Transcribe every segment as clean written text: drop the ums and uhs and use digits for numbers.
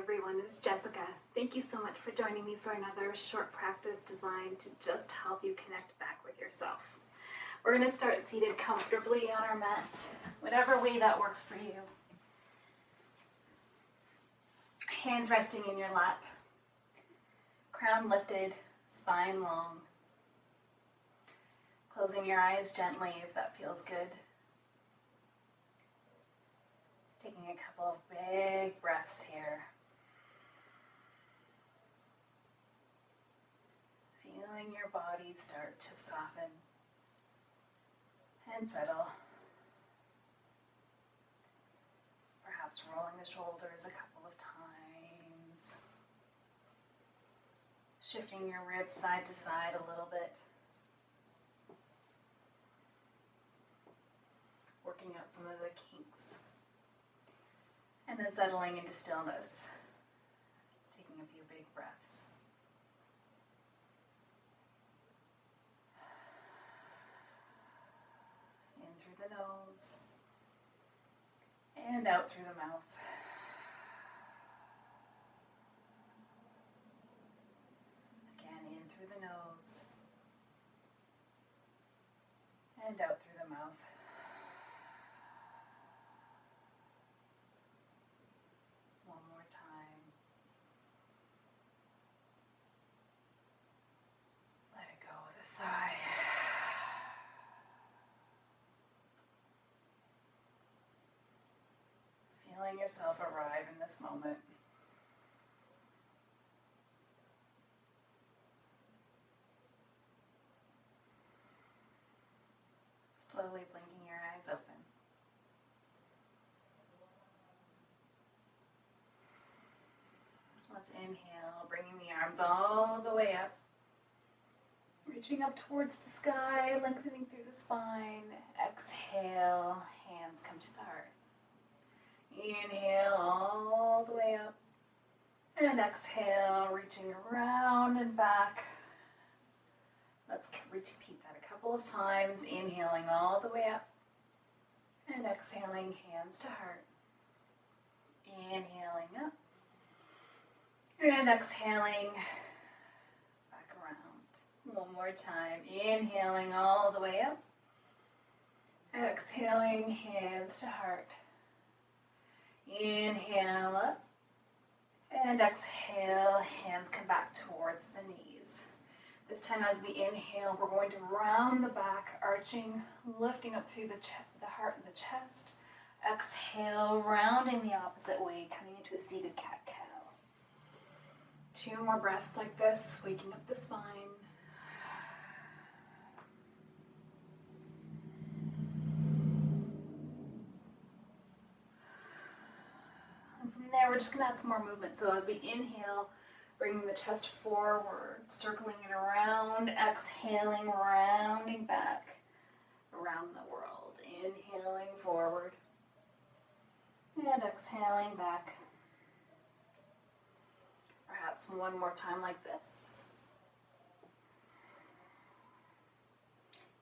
everyone, it's Jessica. Thank you so much for joining me for another short practice designed to just help you connect back with yourself. We're going to start seated comfortably on our mats, whatever way that works for you. Hands resting in your lap, crown lifted, spine long. Closing your eyes gently if that feels good. Taking a couple of big breaths here. Feeling your body start to soften and settle. Perhaps rolling the shoulders a couple of times. Shifting your ribs side to side a little bit. Working out some of the kinks. And then settling into stillness. Taking a few big breaths. In through the nose. And out through the mouth. Again, in through the nose. And out through the mouth. One more time. Let it go with a sigh. Feeling yourself arrive in this moment. Slowly blinking your eyes open. Let's inhale, bringing the arms all the way up. Reaching up towards the sky, lengthening through the spine. Exhale, hands come to the heart. Inhale all the way up. And exhale, reaching around and back. Let's repeat that a couple of times. Inhaling all the way up. And exhaling, hands to heart. Inhaling up. And exhaling, back around. One more time. Inhaling all the way up. Exhaling, hands to heart. Inhale up. And exhale, hands come back towards the knees. This time as we inhale, we're going to round the back, arching, lifting up through the heart and the chest. Exhale, rounding the opposite way, coming into a seated cat-cow. 2 more breaths like this, waking up the spine. And from there, we're just going to add some more movement. So as we inhale, bringing the chest forward, circling it around, exhaling, rounding back around the world. Inhaling forward and exhaling back. Perhaps one more time like this.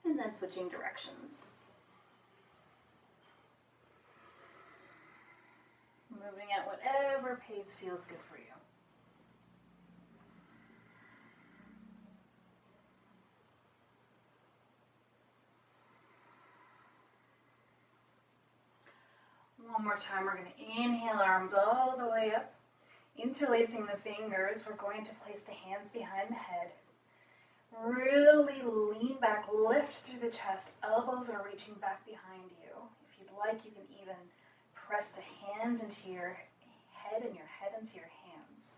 And then switching directions. Moving at whatever pace feels good for you. One more time, we're going to inhale, arms all the way up. Interlacing the fingers, we're going to place the hands behind the head. Really lean back, lift through the chest. Elbows are reaching back behind you. If you'd like, you can even press the hands into your head and your head into your hands.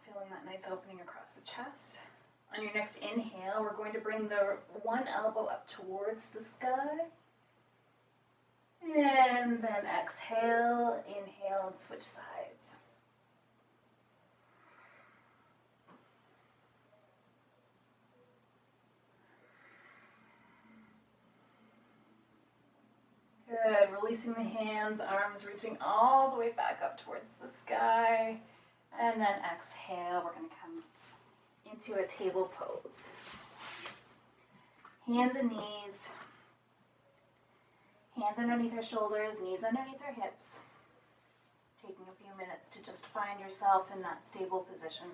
Feeling that nice opening across the chest. On your next inhale, we're going to bring the one elbow up towards the sky. And then exhale, inhale, and switch sides. Good. Releasing the hands, arms reaching all the way back up towards the sky. And then exhale, we're going to come into a table pose. Hands and knees Hands underneath your shoulders, knees underneath your hips. Taking a few minutes to just find yourself in that stable position.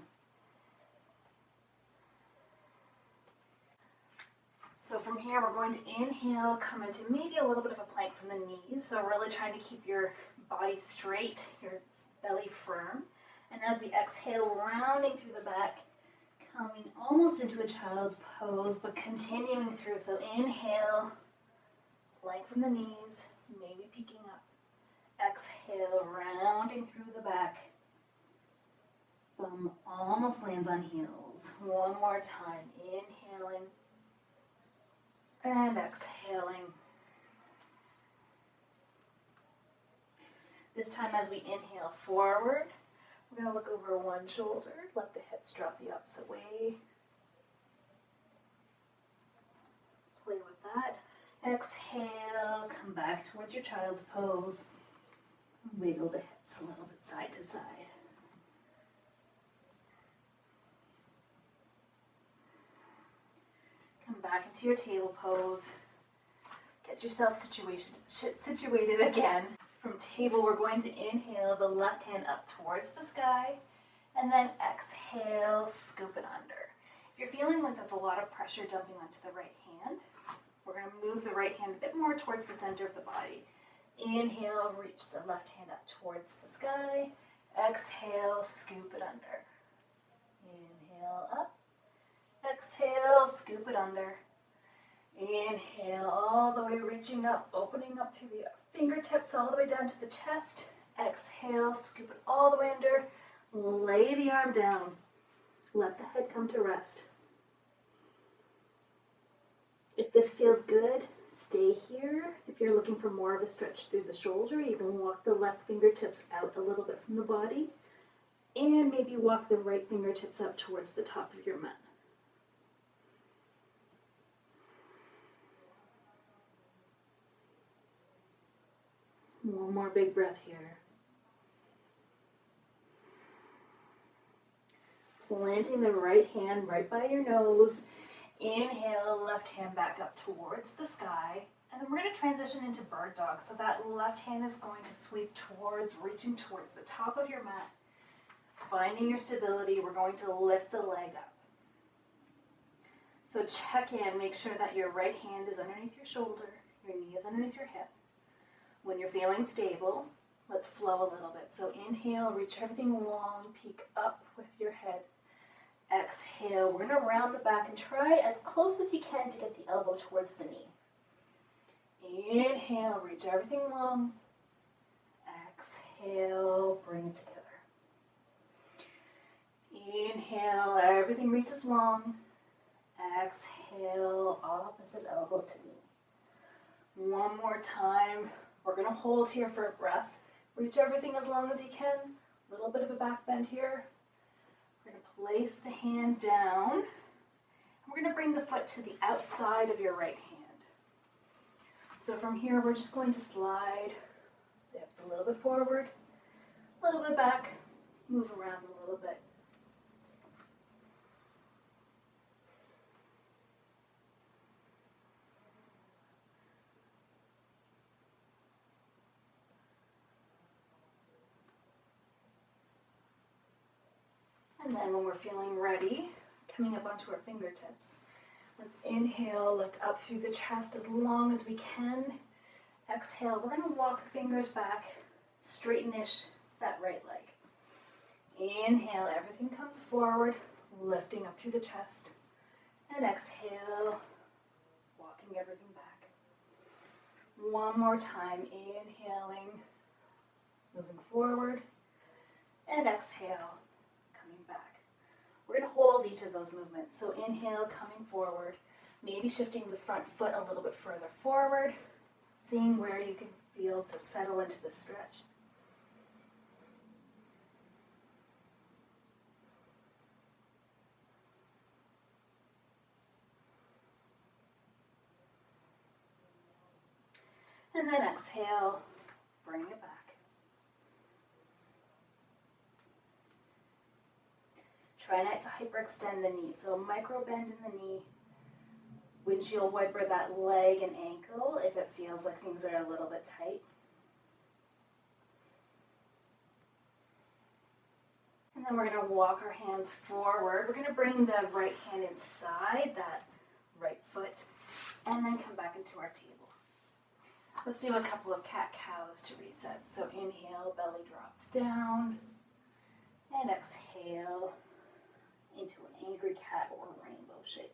So from here, we're going to inhale, come into maybe a little bit of a plank from the knees. So really trying to keep your body straight, your belly firm. And as we exhale, rounding through the back, coming almost into a child's pose, but continuing through. So inhale, plank from the knees, maybe peeking up. Exhale, rounding through the back. Bum almost lands on heels. One more time, inhaling. And exhaling. This time as we inhale forward, we're going to look over one shoulder, let the hips drop the opposite way. Play with that. Exhale, come back towards your child's pose. Wiggle the hips a little bit side to side. Come back into your table pose. Get yourself situated again. From table, we're going to inhale the left hand up towards the sky, and then exhale, scoop it under. If you're feeling like that's a lot of pressure dumping onto the right hand, we're going to move the right hand a bit more towards the center of the body. Inhale, reach the left hand up towards the sky. Exhale, scoop it under. Inhale, up. Exhale, scoop it under. Inhale, all the way reaching up, opening up through the fingertips all the way down to the chest. Exhale, scoop it all the way under. Lay the arm down. Let the head come to rest. If this feels good, stay here. If you're looking for more of a stretch through the shoulder, you can walk the left fingertips out a little bit from the body, and maybe walk the right fingertips up towards the top of your mat. One more big breath here. Planting the right hand right by your nose. Inhale, left hand back up towards the sky. And then we're going to transition into bird dog. So that left hand is going to sweep towards, reaching towards the top of your mat. Finding your stability, we're going to lift the leg up. So check in, make sure that your right hand is underneath your shoulder, your knee is underneath your hip. When you're feeling stable, let's flow a little bit. So inhale, reach everything long, peek up with your head. Exhale, we're going to round the back and try as close as you can to get the elbow towards the knee. Inhale, reach everything long. Exhale, bring it together. Inhale, everything reaches long. Exhale, opposite elbow to knee. One more time. We're going to hold here for a breath. Reach everything as long as you can. A little bit of a back bend here. We're going to place the hand down. We're going to bring the foot to the outside of your right hand. So from here, we're just going to slide the hips a little bit forward, a little bit back, move around a little bit. And then when we're feeling ready, coming up onto our fingertips, let's inhale, lift up through the chest as long as we can. Exhale, we're going to walk the fingers back, straighten-ish that right leg. Inhale, everything comes forward, lifting up through the chest. And exhale, walking everything back. One more time, inhaling, moving forward, and exhale. Back. We're going to hold each of those movements. So inhale, coming forward, maybe shifting the front foot a little bit further forward, seeing where you can feel to settle into the stretch. And then exhale, bring it back. Try not to hyperextend the knee. So micro bend in the knee. Windshield wiper that leg and ankle if it feels feels like things are a little bit tight. And then we're going to walk our hands forward. We're going to bring the right hand inside that right foot and then come back into our table. Let's do a couple of cat-cows to reset. So inhale, belly drops down, and exhale into an angry cat or rainbow shape.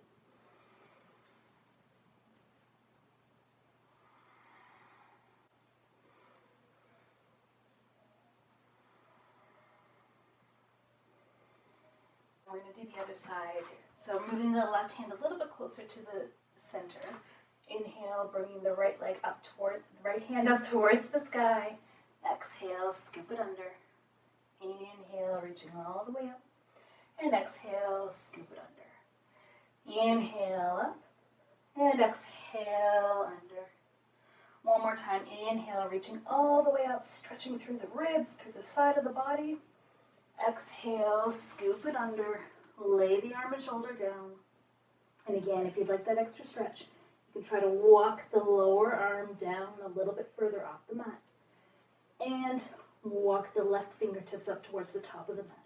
We're going to do the other side. So moving the left hand a little bit closer to the center. Inhale, bringing the right leg up toward, the right hand up towards the sky. Exhale, scoop it under. Inhale, reaching all the way up. And exhale, scoop it under. Inhale up. And exhale under. One more time. Inhale, reaching all the way up, stretching through the ribs, through the side of the body. Exhale, scoop it under. Lay the arm and shoulder down. And again, if you'd like that extra stretch, you can try to walk the lower arm down a little bit further off the mat. And walk the left fingertips up towards the top of the mat.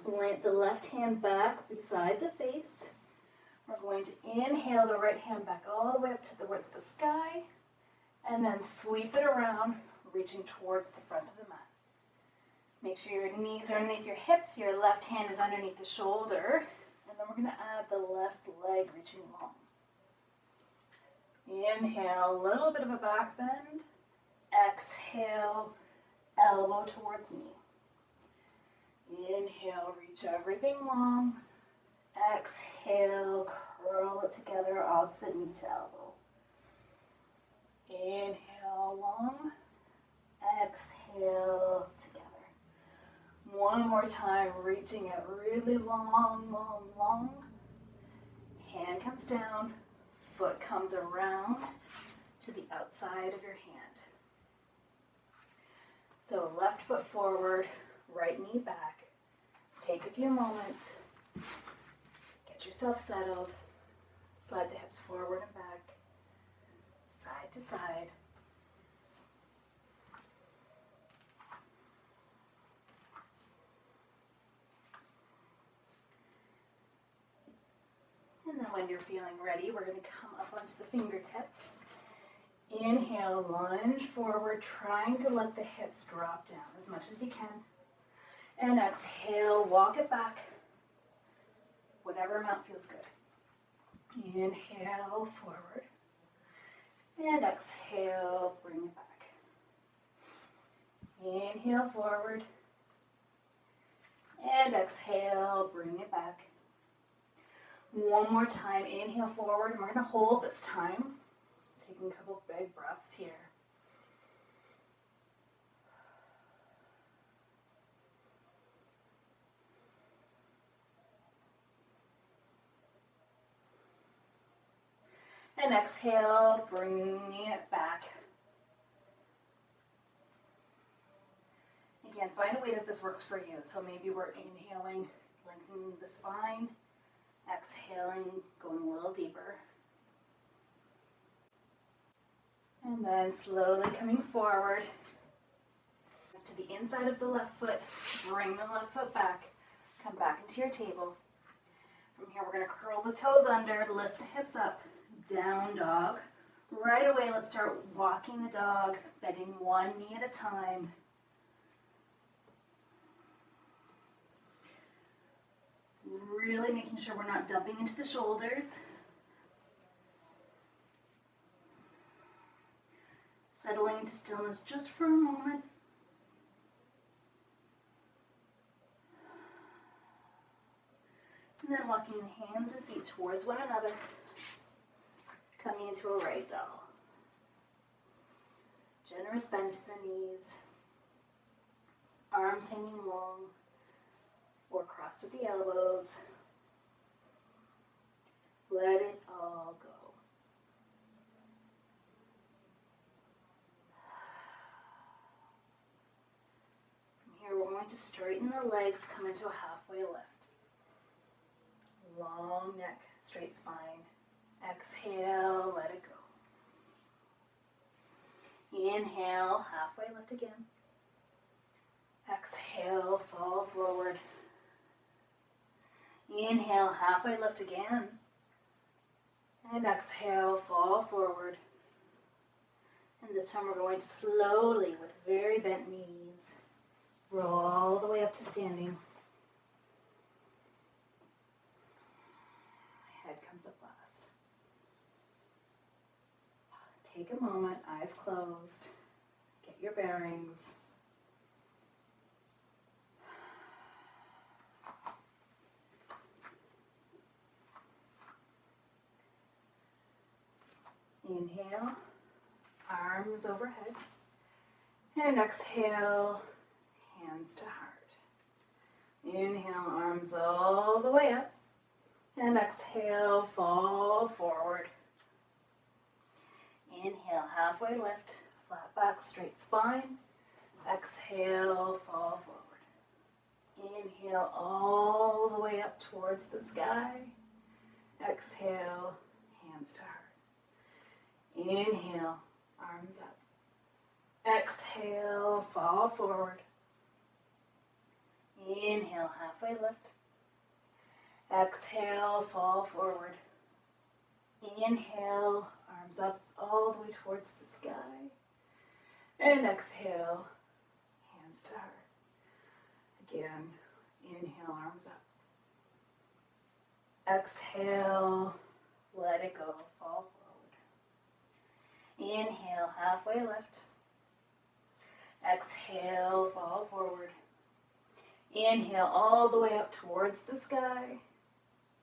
Plant the left hand back beside the face. We're going to inhale the right hand back all the way up towards the sky. And then sweep it around, reaching towards the front of the mat. Make sure your knees are underneath your hips, your left hand is underneath the shoulder, and then we're going to add the left leg reaching long. Inhale, a little bit of a back bend. Exhale, elbow towards knee. Inhale, reach everything long. Exhale, curl it together, opposite knee to elbow. Inhale, long. Exhale, together. One more time, reaching it really long, long, long. Hand comes down, foot comes around to the outside of your hand. So left foot forward, right knee back. Take a few moments. Get yourself settled. Slide the hips forward and back, side to side. And then when you're feeling ready, we're going to come up onto the fingertips. Inhale, lunge forward, trying to let the hips drop down as much as you can. And exhale, walk it back, whatever amount feels good. Inhale, forward. And exhale, bring it back. Inhale, forward. And exhale, bring it back. One more time, inhale forward, and we're going to hold this time. Taking a couple big breaths here. And exhale, bringing it back. Again, find a way that this works for you. So maybe we're inhaling, lengthening the spine. Exhaling, going a little deeper. And then slowly coming forward. To the inside of the left foot. Bring the left foot back. Come back into your table. From here, we're going to curl the toes under, lift the hips up. Down dog. Right away, let's start walking the dog, bending one knee at a time. Really making sure we're not dumping into the shoulders. Settling into stillness just for a moment. And then walking the hands and feet towards one another. Coming into a right dog. Generous bend to the knees. Arms hanging long or crossed at the elbows. Let it all go. going to straighten the legs, come into a halfway lift. Long neck, straight spine. Exhale, let it go. Inhale, halfway lift again. Exhale, fall forward. Inhale, halfway lift again. And exhale, fall forward. And this time we're going to slowly, with very bent knees, roll all the way up to standing. Head comes up last. Take a moment, eyes closed. Get your bearings. Inhale, arms overhead. And exhale, hands to heart. Inhale, arms all the way up. And exhale, fall forward. Inhale, halfway lift, flat back, straight spine. Exhale, fall forward. Inhale, all the way up towards the sky. Exhale, hands to heart. Inhale, arms up. Exhale, fall forward. Inhale, halfway lift. Exhale, fall forward. Inhale, arms up all the way towards the sky. And exhale, hands to heart. Again, inhale, arms up. Exhale, let it go, fall forward. Inhale, halfway lift. Exhale, fall forward. Inhale all the way up towards the sky.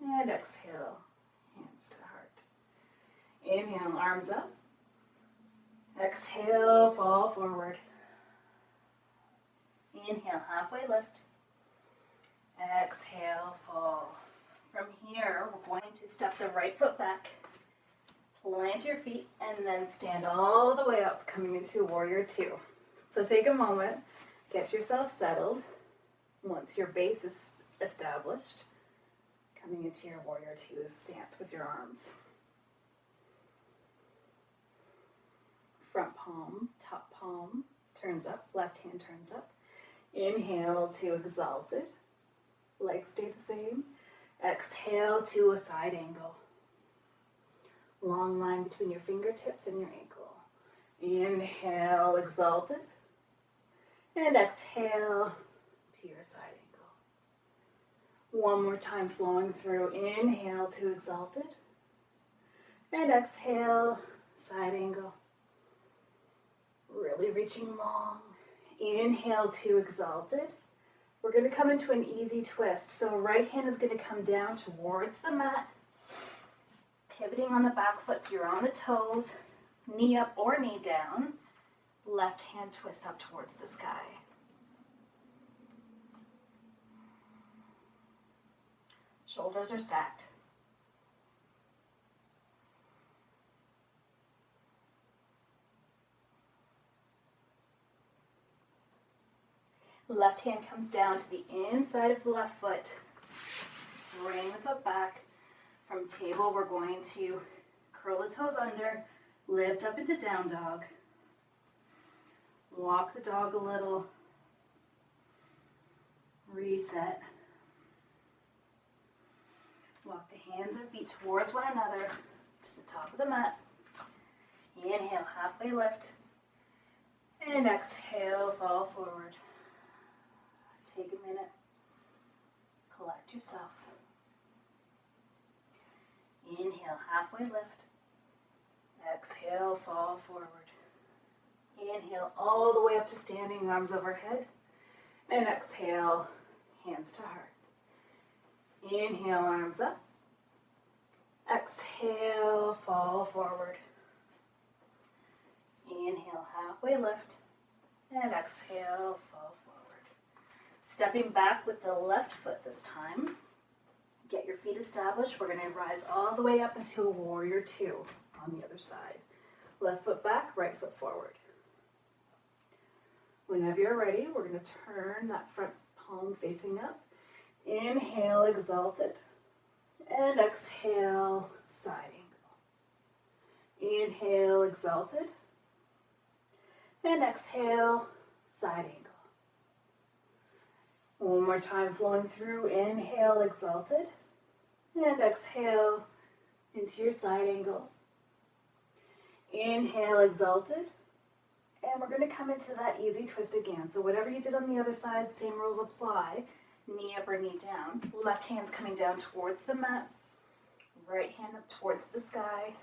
And exhale, hands to heart. Inhale, arms up. Exhale, fall forward. Inhale, halfway lift. Exhale, fall. From here, we're going to step the right foot back. Plant your feet and then stand all the way up, coming into Warrior Two. So take a moment, get yourself settled. Once your base is established, coming into your Warrior Two stance with your arms. Front palm, top palm turns up, left hand turns up. Inhale to exalted. Legs stay the same. Exhale to a side angle. Long line between your fingertips and your ankle. Inhale, exalted. And exhale to your side angle. One more time flowing through. Inhale to exalted. And exhale, side angle. Really reaching long. Inhale to exalted. We're going to come into an easy twist. So right hand is going to come down towards the mat. Pivoting on the back foot so you're on the toes. Knee up or knee down. Left hand twists up towards the sky. Shoulders are stacked. Left hand comes down to the inside of the left foot. Bring the foot back. From table, we're going to curl the toes under, lift up into down dog. Walk the dog a little. Reset. Walk the hands and feet towards one another to the top of the mat. Inhale, halfway lift. And exhale, fall forward. Take a minute. Collect yourself. Inhale, halfway lift. Exhale, fall forward. Inhale all the way up to standing, arms overhead. And exhale, hands to heart. Inhale, arms up. Exhale, fall forward. Inhale, halfway lift. And exhale, fall forward. Stepping back with the left foot this time. Get your feet established. We're going to rise all the way up into a Warrior Two on the other side. Left foot back, right foot forward. Whenever you're ready, we're going to turn that front palm facing up. Inhale, exalted. And exhale, side angle. Inhale, exalted. And exhale, side angle. One more time, flowing through. Inhale, exalted. And exhale into your side angle. Inhale, exalted. And we're going to come into that easy twist again. So whatever you did on the other side, same rules apply. Knee up or knee down. Left hand's coming down towards the mat. Right hand up towards the sky.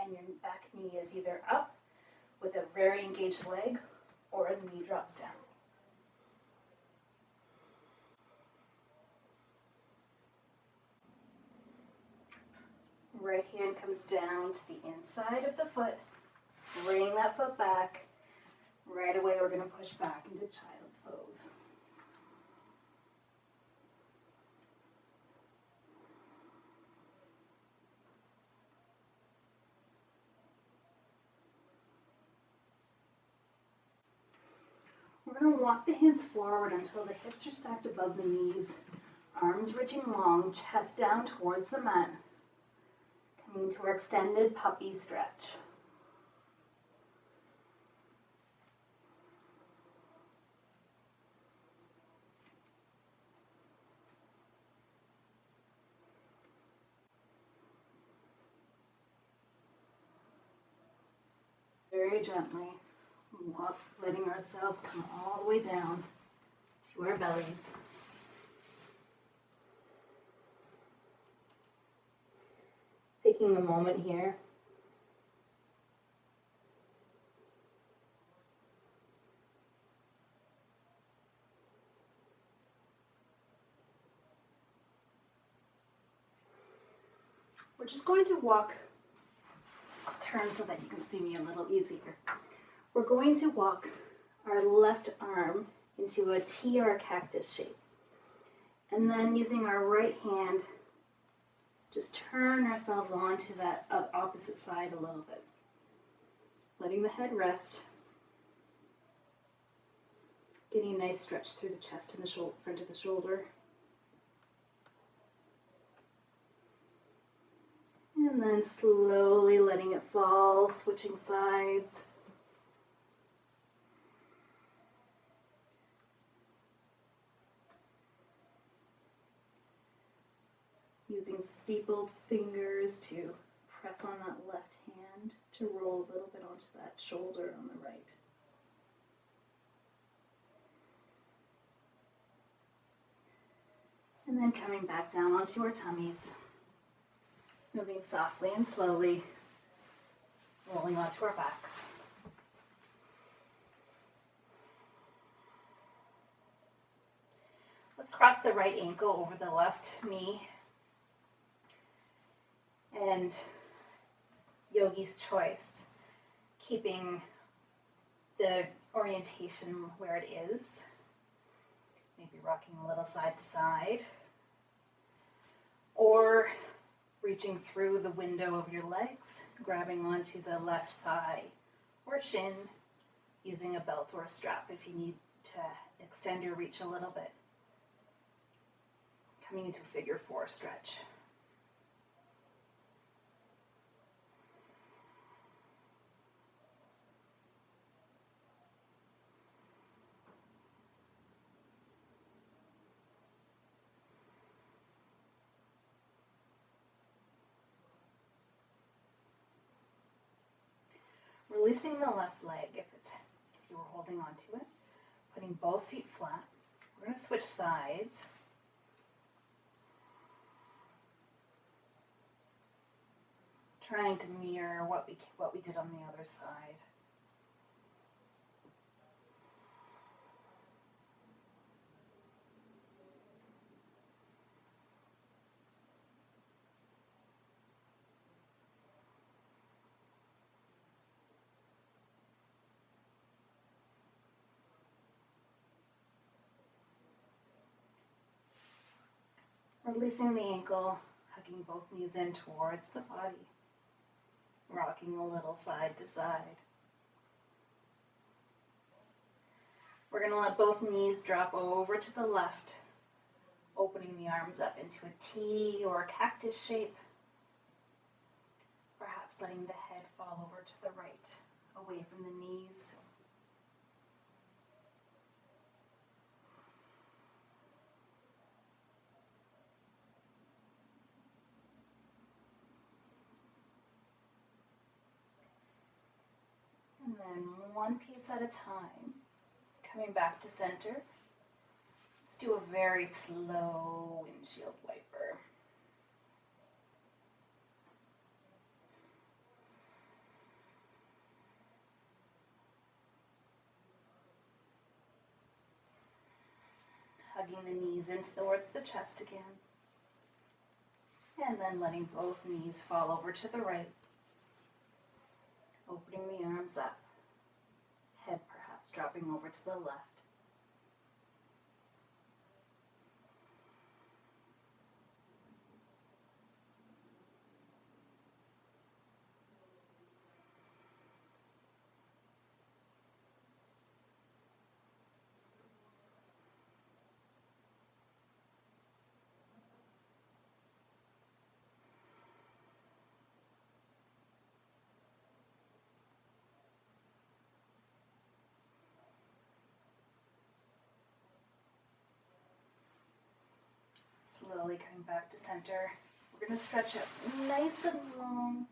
And your back knee is either up with a very engaged leg or the knee drops down. Right hand comes down to the inside of the foot. Bring that foot back. Right away, we're going to push back into child's pose. We're going to walk the hands forward until the hips are stacked above the knees. Arms reaching long, chest down towards the mat. Coming to our extended puppy stretch. Very gently, walk, letting ourselves come all the way down to our bellies. Taking a moment here. We're just going to walk. I'll turn so that you can see me a little easier. We're going to walk our left arm into a T or a cactus shape. And then using our right hand, just turn ourselves onto that opposite side a little bit. Letting the head rest. Getting a nice stretch through the chest and the front of the shoulder. And then slowly letting it fall, switching sides. Using steepled fingers to press on that left hand to roll a little bit onto that shoulder on the right. And then coming back down onto our tummies. Moving softly and slowly, rolling onto our backs. Let's cross the right ankle over the left knee. And yogi's choice, keeping the orientation where it is. Maybe rocking a little side to side. Or reaching through the window of your legs, grabbing onto the left thigh or shin, using a belt or a strap if you need to extend your reach a little bit. Coming into a figure four stretch. Releasing the left leg if you were holding on to it. Putting both feet flat. We're going to switch sides. Trying to mirror what we did on the other side. Releasing the ankle, hugging both knees in towards the body. Rocking a little side to side. We're going to let both knees drop over to the left, opening the arms up into a T or a cactus shape. Perhaps letting the head fall over to the right, away from the knees. And then one piece at a time, coming back to center. Let's do a very slow windshield wiper. Hugging the knees in towards the chest again. And then letting both knees fall over to the right. Opening the arms up. Head perhaps dropping over to the left. Slowly coming back to center. We're going to stretch out nice and long.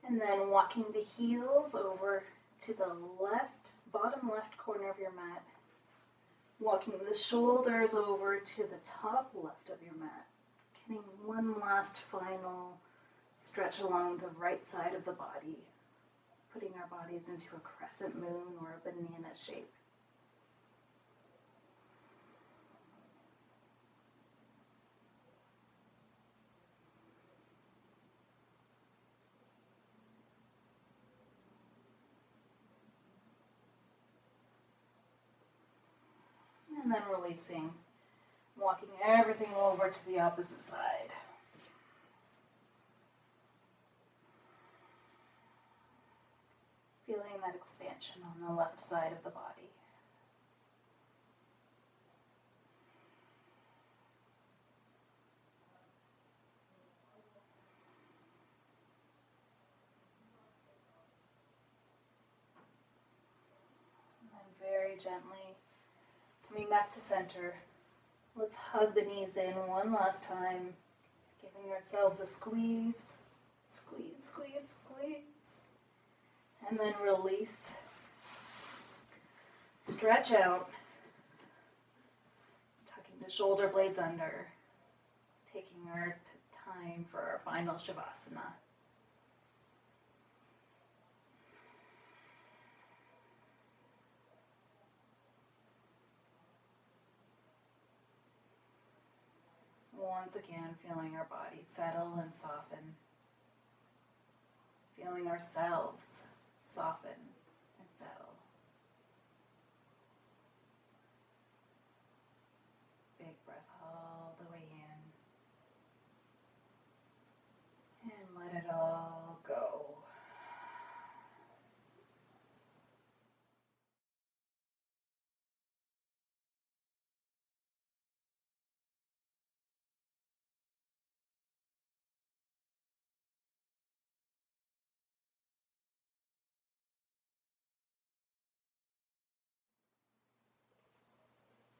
And then walking the heels over to the left, bottom left corner of your mat. Walking the shoulders over to the top left of your mat. Getting one last final stretch along the right side of the body. Putting our bodies into a crescent moon or a banana shape. And then releasing, walking everything over to the opposite side. Feeling that expansion on the left side of the body. And then very gently coming back to center. Let's hug the knees in one last time, giving ourselves a squeeze, squeeze, squeeze, squeeze. And then release. Stretch out. Tucking the shoulder blades under. Taking our time for our final Shavasana. Once again, feeling our bodies settle and soften. Feeling ourselves soften and settle. Big breath all the way in. And let it all go.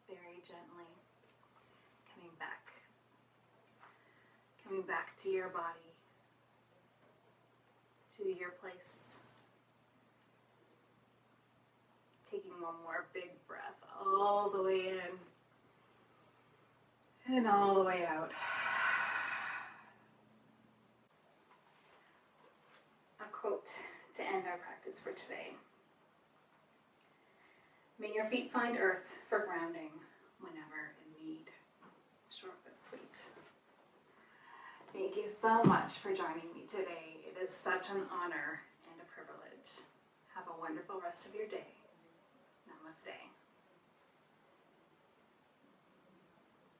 Very gently coming back to your body, to your place. Taking one more big breath all the way in and all the way out. A quote to end our practice for today. May your feet find earth for grounding whenever in need. Short but sweet. Thank you so much for joining me today. It is such an honor and a privilege. Have a wonderful rest of your day. Namaste.